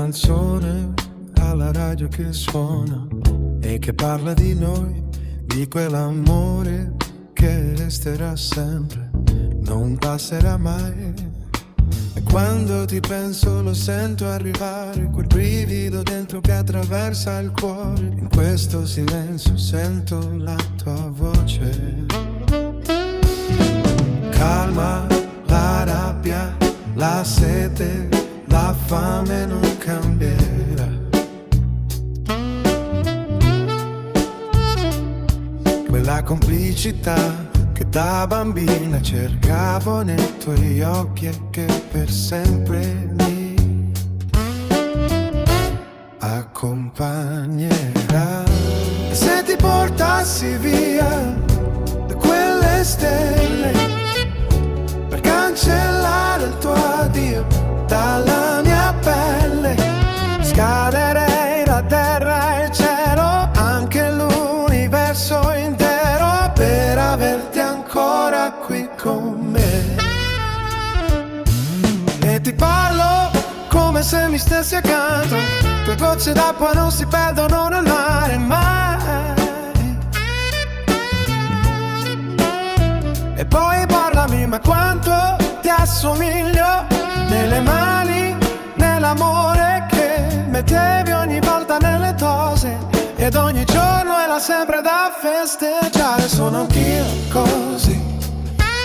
canzone alla radio che suona e che parla di noi, di quell'amore che resterà sempre, non passerà mai. E quando ti penso lo sento arrivare, quel brivido dentro che attraversa il cuore. In questo silenzio sento la tua voce. Calma la rabbia, la sete, la fame non cambierà. Quella complicità che da bambina cercavo nei tuoi occhi e che per sempre mi accompagnerà. E se ti portassi via da quelle stelle per cancellare il tuo addio dalla mia pelle, scalerei la terra e il cielo, anche l'universo intero, per averti ancora qui con me. E ti parlo come se mi stessi accanto, tue gocce d'acqua non si perdono nel mare mai. E poi parlami, ma quanto ti assomiglio nelle mani, nell'amore che mettevi ogni volta nelle tose, ed ogni giorno era sempre da festeggiare. Sono anch'io così,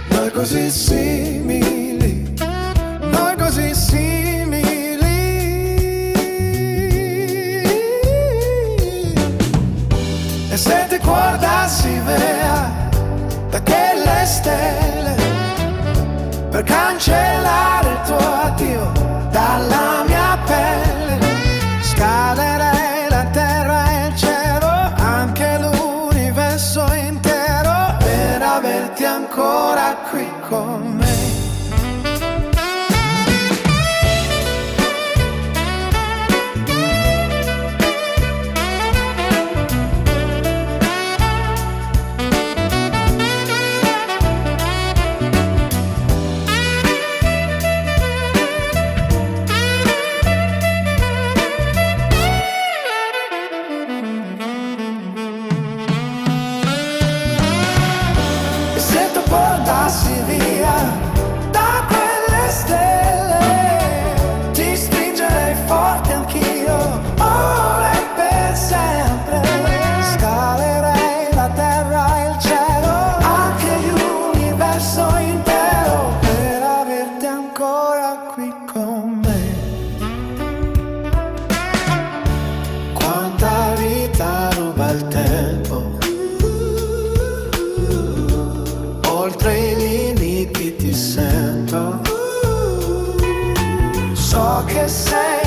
noi così simili, noi così simili. E se ti guardassi via da quelle stelle per cancellare il tuo addio dalla mia pelle, scalerei la terra e il cielo, anche l'universo intero, per averti ancora qui con me. Portassi via da quelle stelle, ti stringerei forte anch'io, ora e per sempre. Scalerei la terra e il cielo, anche l'universo intero, per averti ancora qui con me. Quanta vita ruba il tempo, oltre i limiti ti sento, so che sei